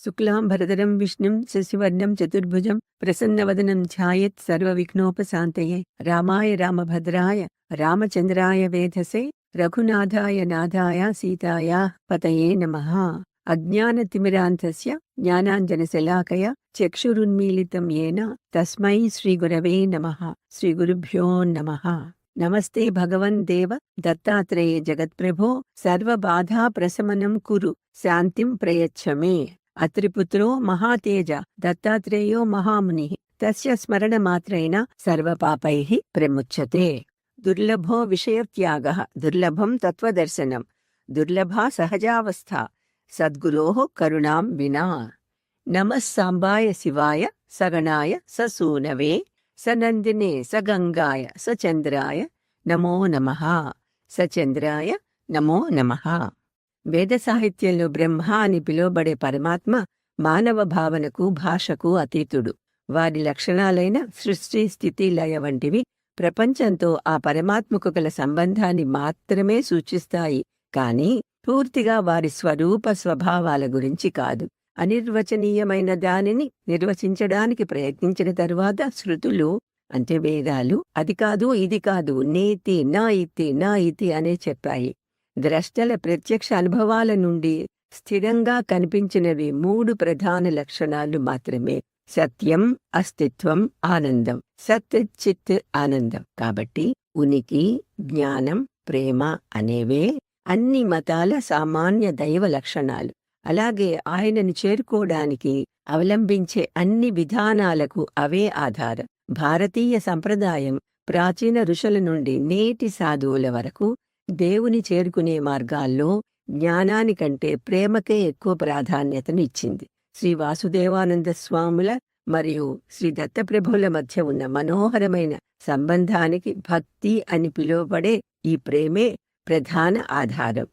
శుక్లాంబరధరం విష్ణుం శశివర్ణం చతుర్భుజం ప్రసన్నవదనం ఛాయత్ సర్వవిఘ్నోపశాంతయే రామాయ రామభద్రాయ రామచంద్రాయ వేధసే రఘునాథాయ నాథాయ సీతాయా పతయే నమః. అజ్ఞానతిమిరాంతస్య జ్ఞానాంజనశలాకయ చక్షురున్మీలితం యేన తస్మై శ్రీగురవే నమః. శ్రీగురుభ్యో నమః. నమస్తే భగవన్ దేవ దత్తాత్రేయ జగత్ప్రభో సర్వబాధా ప్రశమనం కురు శాంతిం ప్రయచ్చ మే. అత్రిపుత్రో మహాతేజ దత్తాత్రేయో మహాముని తస్య స్మరణమాత్రేణ సర్వపాపైః ప్రముచ్యతే. దుర్లభో విషయత్యాగః దుర్లభం తత్వదర్శనం దుర్లభా సహజావస్థా సద్గురోః కరుణాం వినా. నమః సాంబాయ శివాయ సగణాయ ససూనవే సనందినే సగంగాయ సచంద్రాయ నమో నమః. సచంద్రాయ నమో నమః. వేద సాహిత్యంలో బ్రహ్మ అని పిలువబడే పరమాత్మ మానవ భావనకు భాషకు అతీతుడు. వారి లక్షణాలైన సృష్టి స్థితి లయ వంటివి ప్రపంచంతో ఆ పరమాత్మకు గల సంబంధాన్ని మాత్రమే సూచిస్తాయి, కాని పూర్తిగా వారి స్వరూప స్వభావాల గురించి కాదు. అనిర్వచనీయమైన దానిని నిర్వచించడానికి ప్రయత్నించిన తరువాత శృతులు అంటే వేదాలు అది కాదు ఇది కాదు నేతి నా ఇతి అనే చెప్పాయి. ద్రష్టల ప్రత్యక్ష అనుభవాల నుండి స్థిరంగా కనిపించినవి 3 ప్రధాన లక్షణాలు మాత్రమే: సత్యం, అస్తిత్వం, ఆనందం. సత్ చిత్ ఆనందం. కాబట్టి ఉనికి, జ్ఞానం, ప్రేమ అనేవే అన్ని మతాల సామాన్య దైవ లక్షణాలు. అలాగే ఆయనను చేరుకోవడానికి అవలంబించే అన్ని విధానాలకు అవే ఆధారం. భారతీయ సంప్రదాయం ప్రాచీన ఋషుల నుండి నేటి సాధువుల వరకు దేవుని చేరుకునే మార్గాల్లో జ్ఞానానికంటే ప్రేమకే ఎక్కువ ప్రాధాన్యతను ఇచ్చింది. శ్రీ వాసుదేవానంద స్వాముల మరియు శ్రీ దత్తప్రభువుల మధ్య ఉన్న మనోహరమైన సంబంధానికి భక్తి అని పిలువబడే ఈ ప్రేమే ప్రధాన ఆధారం.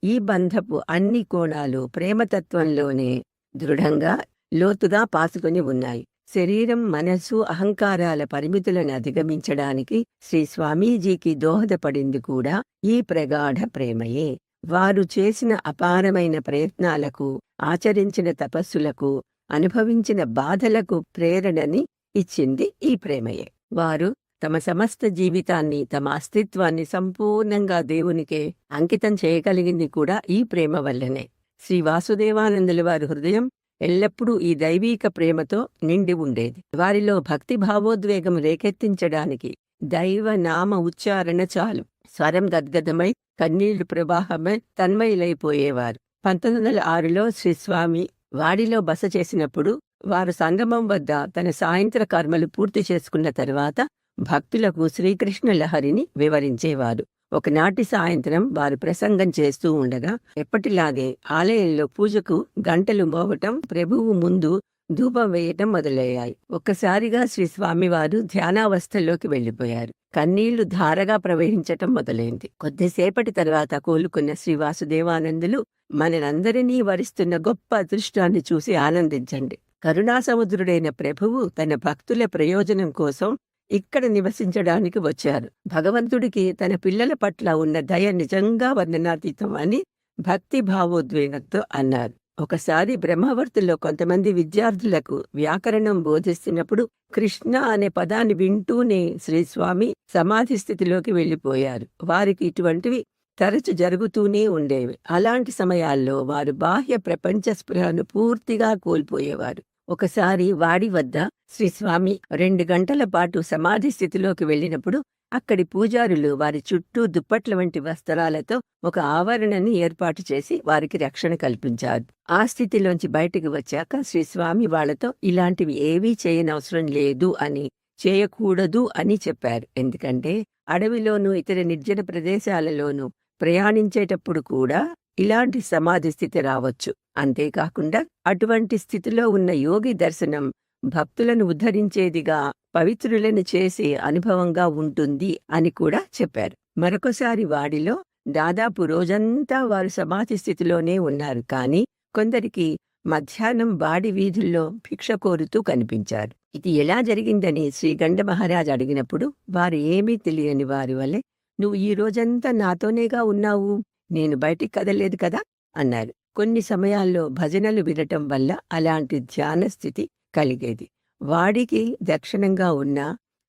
ఈ బంధపు అన్ని కోణాలు ప్రేమతత్వంలోనే దృఢంగా లోతుగా పాసుకొని ఉన్నాయి. శరీరం, మనసు, అహంకారాల పరిమితులను అధిగమించడానికి శ్రీ స్వామీజీకి దోహదపడింది కూడా ఈ ప్రగాఢ ప్రేమయే. వారు చేసిన అపారమైన ప్రయత్నాలకు, ఆచరించిన తపస్సులకు, అనుభవించిన బాధలకు ప్రేరణని ఇచ్చింది ఈ ప్రేమయే. వారు తమ సమస్త జీవితాన్ని, తమ అస్తిత్వాన్ని సంపూర్ణంగా దేవునికే అంకితం చేయగలిగింది కూడా ఈ ప్రేమ వల్లనే. శ్రీ వాసుదేవానందుల వారి హృదయం ఎల్లప్పుడూ ఈ దైవీక ప్రేమతో నిండి ఉండేది. వారిలో భక్తి భావోద్వేగం రేకెత్తించడానికి దైవ నామ ఉచ్చారణ చాలు. స్వరం గద్గదమై కన్నీళ్లు ప్రవాహమై తన్మయులైపోయేవారు. 1906లో శ్రీస్వామి వాడిలో బస చేసినప్పుడు వారు సంగమం వద్ద తన సాయంత్ర కర్మలు పూర్తి చేసుకున్న తరువాత భక్తులకు శ్రీకృష్ణ లహరిని వివరించేవారు. ఒకనాటి సాయంత్రం వారు ప్రసంగం చేస్తూ ఉండగా ఎప్పటిలాగే ఆలయంలో పూజకు గంటలు మోగటం, ప్రభువు ముందు ధూపం వేయటం మొదలయ్యాయి. ఒక్కసారిగా శ్రీ స్వామివారు ధ్యానావస్థలోకి వెళ్లిపోయారు. కన్నీళ్లు ధారగా ప్రవహించటం మొదలైంది. కొద్దిసేపటి తర్వాత కోలుకున్న శ్రీ వాసుదేవానందులు మనందరినీ వరిస్తున్న గొప్ప అదృష్టాన్ని చూసి ఆనందించండి. కరుణాసముద్రుడైన ప్రభువు తన భక్తుల ప్రయోజనం కోసం ఇక్కడ నివసించడానికి వచ్చారు. భగవంతుడికి తన పిల్లల పట్ల ఉన్న దయ నిజంగా వర్ణనాతీతం అని భక్తి భావోద్వేగంతో అన్నారు. ఒకసారి బ్రహ్మవర్తుల్లో కొంతమంది విద్యార్థులకు వ్యాకరణం బోధిస్తున్నప్పుడు కృష్ణ అనే పదాన్ని వింటూనే శ్రీస్వామి సమాధి స్థితిలోకి వెళ్లిపోయారు. వారికి ఇటువంటివి తరచు జరుగుతూనే ఉండేవి. అలాంటి సమయాల్లో వారు బాహ్య ప్రపంచ స్పృహను పూర్తిగా కోల్పోయేవారు. ఒకసారి వాడి వద్ద శ్రీస్వామి 2 గంటల పాటు సమాధి స్థితిలోకి వెళ్ళినప్పుడు అక్కడి పూజారులు వారి చుట్టూ దుప్పట్ల వంటి వస్త్రాలతో ఒక ఆవరణని ఏర్పాటు చేసి వారికి రక్షణ కల్పించారు. ఆ స్థితిలోంచి బయటికి వచ్చాక శ్రీస్వామి వాళ్లతో ఇలాంటివి ఏవీ చేయనవసరం లేదు అని, చేయకూడదు అని చెప్పారు. ఎందుకంటే అడవిలోనూ ఇతర నిర్జన ప్రదేశాలలోనూ ప్రయాణించేటప్పుడు కూడా ఇలాంటి సమాధి స్థితి రావచ్చు. అంతేకాకుండా అటువంటి స్థితిలో ఉన్న యోగి దర్శనం భక్తులను ఉద్ధరించేదిగా, పవిత్రులను చేసే అనుభవంగా ఉంటుంది అని కూడా చెప్పారు. మరొకసారి వాడిలో దాదాపు రోజంతా వారు సమాధి స్థితిలోనే ఉన్నారు. కానీ కొందరికి మధ్యాహ్నం వాడి వీధుల్లో భిక్ష కోరుతూ కనిపించారు. ఇది ఎలా జరిగిందని శ్రీగండ మహారాజ్ అడిగినప్పుడు వారు ఏమీ తెలియని వారి వల్లే, "నువ్వు ఈ రోజంతా నాతోనేగా ఉన్నావు, నేను బయటికి కదలేదు కదా" అన్నారు. కొన్ని సమయాల్లో భజనలు వినటం వల్ల అలాంటి ధ్యాన స్థితి కలిగేది. వాడికి దక్షిణంగా ఉన్న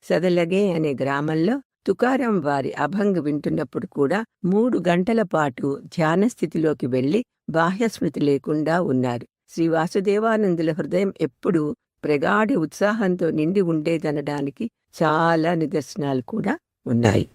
సదలగే అనే గ్రామంలో తుకారాం వారి అభంగ్ వింటున్నప్పుడు కూడా 3 గంటల పాటు ధ్యాన స్థితిలోకి వెళ్లి బాహ్యస్మృతి లేకుండా ఉన్నారు. శ్రీ వాసుదేవానందుల హృదయం ఎప్పుడూ ప్రగాఢ ఉత్సాహంతో నిండి ఉండేదనడానికి చాలా నిదర్శనాలు కూడా ఉన్నాయి.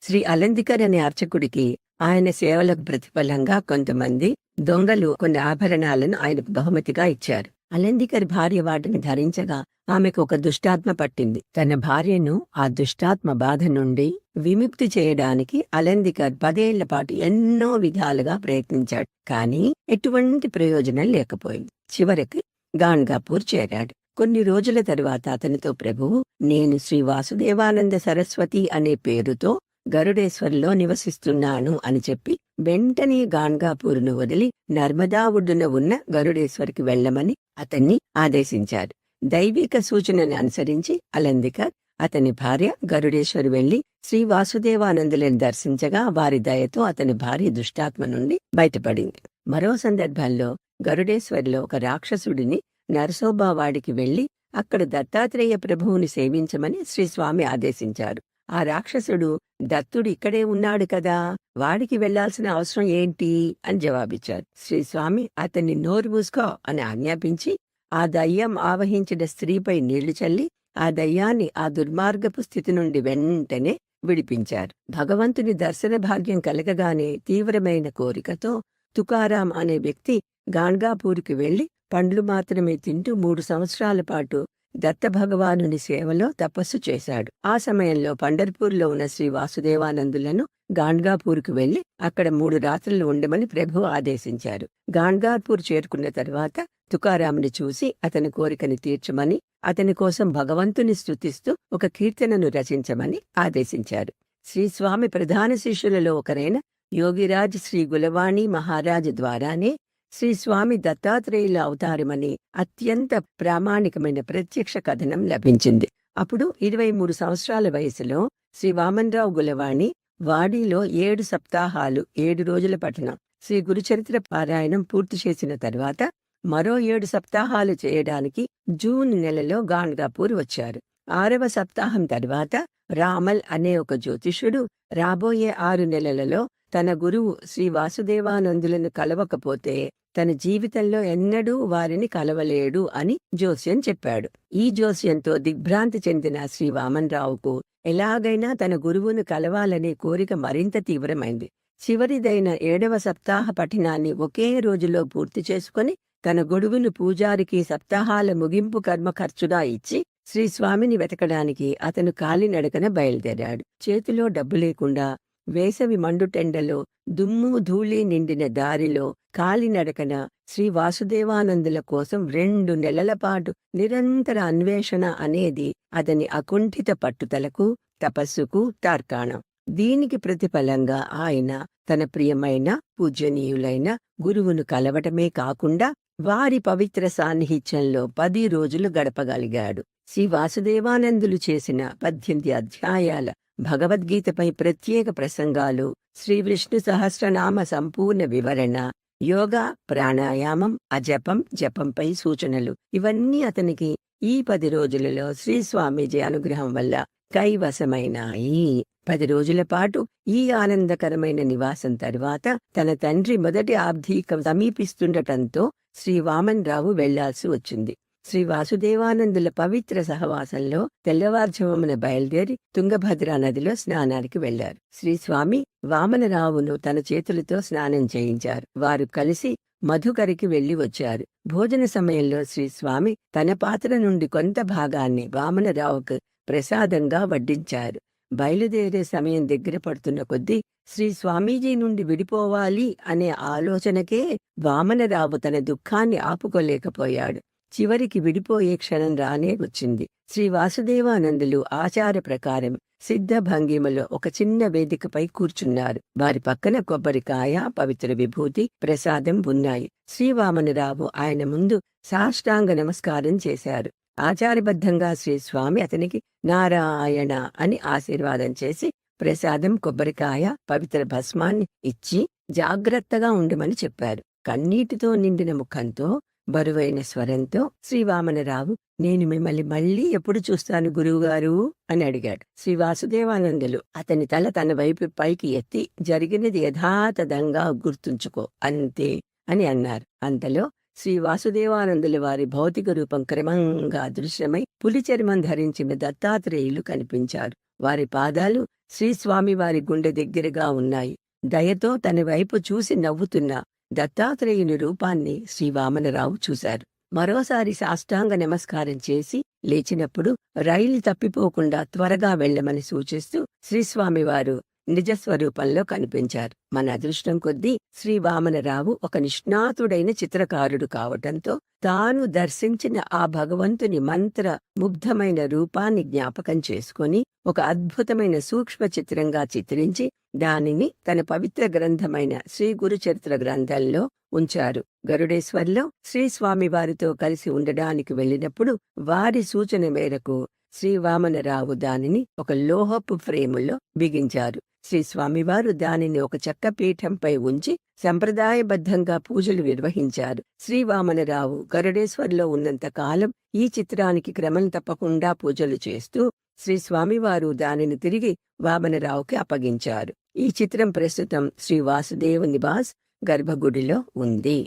శ్రీ అలందికర్ అనే అర్చకుడికి ఆయన సేవలకు ప్రతిఫలంగా కొంతమంది దొంగలు కొన్ని ఆభరణాలను ఆయనకు బహుమతిగా ఇచ్చారు. అలందికర్ భార్య వాటిని ధరించగా ఆమెకు ఒక దుష్టాత్మ పట్టింది. తన భార్యను ఆ దుష్టాత్మ బాధ నుండి విముక్తి చేయడానికి అలందికర్ 10 ఏళ్ల పాటు ఎన్నో విధాలుగా ప్రయత్నించాడు. కానీ ఎటువంటి ప్రయోజనం లేకపోయింది. చివరికి గాన్గాపూర్ చేరాడు. కొన్ని రోజుల తరువాత అతనితో ప్రభువు, నేను శ్రీ వాసుదేవానంద సరస్వతి అనే పేరుతో గరుడేశ్వర్లో నివసిస్తున్నాను అని చెప్పి వెంటనే గాన్గాపూర్ను వదిలి నర్మదా ఒడ్డున ఉన్న గరుడేశ్వర్కి వెళ్లమని అతన్ని ఆదేశించారు. దైవిక సూచనను అనుసరించి అలందికర్, అతని భార్య గరుడేశ్వర్ వెళ్లి శ్రీ వాసుదేవానందులను దర్శించగా వారి దయతో అతని భార్య దుష్టాత్మ నుండి బయటపడింది. మరో సందర్భంలో గరుడేశ్వర్లో ఒక రాక్షసుడిని నరసోబావాడికి వెళ్లి అక్కడ దత్తాత్రేయ ప్రభువుని సేవించమని శ్రీస్వామి ఆదేశించారు. ఆ రాక్షసుడు, దత్తుడు ఇక్కడే ఉన్నాడు కదా, వాడికి వెళ్లాల్సిన అవసరం ఏంటి అని జవాబిచ్చారు. శ్రీస్వామి అతన్ని నోరు మూసుకో అని ఆజ్ఞాపించి ఆ దయ్యం ఆవహించిన స్త్రీపై నీళ్లు చల్లి ఆ దయ్యాన్ని ఆ దుర్మార్గపు స్థితి నుండి వెంటనే విడిపించారు. భగవంతుని దర్శన భాగ్యం కలగగానే తీవ్రమైన కోరికతో తుకారాం అనే వ్యక్తి గాన్గాపూర్కి వెళ్లి పండ్లు మాత్రమే తింటూ 3 సంవత్సరాల పాటు దత్త భగవానుని సేవలో తపస్సు చేశాడు. ఆ సమయంలో పండర్పూర్లో ఉన్న శ్రీ వాసుదేవానందులను గాన్గాపూర్కు వెళ్లి అక్కడ 3 రాత్రులు ఉండమని ప్రభు ఆదేశించారు. గాన్గాపూర్ చేరుకున్న తర్వాత తుకారాముని చూసి అతని కోరికని తీర్చమని, అతని కోసం భగవంతుని స్తుతిస్తూ ఒక కీర్తనను రచించమని ఆదేశించారు. శ్రీస్వామి ప్రధాన శిష్యులలో ఒకరైన యోగిరాజ్ శ్రీ గులవాణి మహారాజ్ ద్వారానే శ్రీస్వామి దత్తాత్రేయుల అవతారమని అత్యంత ప్రామాణికమైన ప్రత్యక్ష కథనం లభించింది. అప్పుడు 23 సంవత్సరాల వయసులో శ్రీ వామన్రావు గులవాణి వాడిలో 7 సప్తాహాలు 7 రోజుల పఠనం శ్రీ గురుచరిత్ర పారాయణం పూర్తి చేసిన తర్వాత మరో 7 సప్తాహాలు చేయడానికి జూన్ నెలలో గాన్గాపూర్ వచ్చారు. 6వ సప్తాహం తర్వాత రామల్ అనే ఒక జ్యోతిష్యుడు రాబోయే 6 నెలలలో తన గురువు శ్రీ వాసుదేవానందులను కలవకపోతే తన జీవితంలో ఎన్నడూ వారిని కలవలేడు అని జోస్యం చెప్పాడు. ఈ జోస్యంతో దిగ్భ్రాంతి చెందిన శ్రీ వామన్రావుకు ఎలాగైనా తన గురువును కలవాలనే కోరిక మరింత తీవ్రమైంది. చివరిదైన 7వ సప్తాహ పఠనాన్ని ఒకే రోజులో పూర్తి చేసుకుని తన గొడుగును పూజారికి సప్తాహాల ముగింపు కర్మ ఖర్చుగా ఇచ్చి శ్రీస్వామిని వెతకడానికి అతను కాలినడకన బయలుదేరాడు. చేతిలో డబ్బు లేకుండా వేసవి మండుటెండలో దుమ్ము ధూళి నిండిన దారిలో కాలినడకన శ్రీ వాసుదేవానందుల కోసం 2 నెలల పాటు నిరంతర అన్వేషణ అనేది అతని అకుంఠిత పట్టుదలకు, తపస్సుకు తార్కాణం. దీనికి ప్రతిఫలంగా ఆయన తన ప్రియమైన పూజనీయులైన గురువును కలవటమే కాకుండా వారి పవిత్ర సాన్నిహిత్యంలో 10 రోజులు గడపగలిగాడు. శ్రీ వాసుదేవానందులు చేసిన 18 అధ్యాయాల భగవద్గీతపై ప్రత్యేక ప్రసంగాలు, శ్రీ విష్ణు సహస్రనామ సంపూర్ణ వివరణ, యోగా, ప్రాణాయామం, అజపం, జపంపై సూచనలు ఇవన్నీ అతనికి ఈ 10 రోజులలో శ్రీ స్వామీజీ అనుగ్రహం వల్ల కైవశమైనాయి. 10 రోజుల పాటు ఈ ఆనందకరమైన నివాసం తరువాత తన తండ్రి మొదటి ఆబ్ధీకం సమీపిస్తుండటంతో శ్రీ వామన్రావు వెళ్లాల్సి వచ్చింది. శ్రీ వాసుదేవానందుల పవిత్ర సహవాసంలో తెల్లవారుజామున బయలుదేరి తుంగభద్రా నదిలో స్నానానికి వెళ్లారు. శ్రీస్వామి వామనరావును తన చేతులతో స్నానం చేయించారు. వారు కలిసి మధుకరికి వెళ్లి వచ్చారు. భోజన సమయంలో శ్రీస్వామి తన పాత్ర నుండి కొంత భాగాన్ని వామనరావుకు ప్రసాదంగా వడ్డించారు. బయలుదేరే సమయం దగ్గర పడుతున్న కొద్దీ శ్రీ స్వామీజీ నుండి విడిపోవాలి అనే ఆలోచనకే వామనరావు తన దుఃఖాన్ని ఆపుకోలేకపోయాడు. చివరికి విడిపోయే క్షణం రానే వచ్చింది. శ్రీ వాసుదేవానందులు ఆచార ప్రకారం సిద్ధ భంగిమలో ఒక చిన్న వేదికపై కూర్చున్నారు. వారి పక్కన కొబ్బరికాయ, పవిత్ర విభూతి, ప్రసాదం ఉన్నాయి. శ్రీవామనరావు ఆయన ముందు సాష్టాంగ నమస్కారం చేశారు. ఆచారబద్ధంగా శ్రీస్వామి అతనికి నారాయణ అని ఆశీర్వాదం చేసి ప్రసాదం, కొబ్బరికాయ, పవిత్ర భస్మాన్ని ఇచ్చి జాగ్రత్తగా ఉండమని చెప్పారు. కన్నీటితో నిండిన ముఖంతో బరువైన స్వరంతో శ్రీ వామనరావు, నేను మిమ్మల్ని మళ్ళీ ఎప్పుడు చూస్తాను గురువుగారు అని అడిగాడు. శ్రీ వాసుదేవానందులు అతని తల తన వైపు పైకి ఎత్తి, జరిగినది యథాతథంగా గుర్తుంచుకో అంతే అని అన్నారు. అంతలో శ్రీ వాసుదేవానందుల వారి భౌతిక రూపం క్రమంగా అదృశ్యమై పులి చర్మం ధరించిన దత్తాత్రేయులు కనిపించారు. వారి పాదాలు శ్రీస్వామివారి గుండె దగ్గరగా ఉన్నాయి. దయతో తన వైపు చూసి నవ్వుతున్న దత్తాత్రేయుని రూపాన్ని శ్రీ వామనరావు చూశారు. మరోసారి సాష్టాంగ నమస్కారం చేసి లేచినప్పుడు రైలు తప్పిపోకుండా త్వరగా వెళ్లమని సూచిస్తూ శ్రీస్వామివారు నిజస్వరూపంలో కనిపించారు. మన అదృష్టం కొద్దీ శ్రీ వామనరావు ఒక నిష్ణాతుడైన చిత్రకారుడు కావటంతో తాను దర్శించిన ఆ భగవంతుని మంత్ర ముగ్ధమైన రూపాన్ని జ్ఞాపకం చేసుకుని ఒక అద్భుతమైన సూక్ష్మ చిత్రంగా చిత్రించి దానిని తన పవిత్ర గ్రంథమైన శ్రీ గురుచరిత్ర గ్రంథంలో ఉంచారు. గరుడేశ్వర్లో శ్రీస్వామి వారితో కలిసి ఉండడానికి వెళ్ళినప్పుడు వారి సూచన మేరకు శ్రీ వామనరావు దానిని ఒక లోహపు ఫ్రేములో బిగించారు. శ్రీ స్వామివారు దానిని ఒక చెక్క పీఠంపై ఉంచి సంప్రదాయబద్ధంగా పూజలు నిర్వహించారు. శ్రీ వామనరావు గరుడేశ్వర్లో ఉన్నంత కాలం ఈ చిత్రానికి క్రమం తప్పకుండా పూజలు చేస్తూ శ్రీ స్వామివారు దానిని తిరిగి వామనరావుకి అప్పగించారు. ఈ చిత్రం ప్రస్తుతం శ్రీ వాసుదేవ నివాస్ గర్భగుడిలో ఉంది.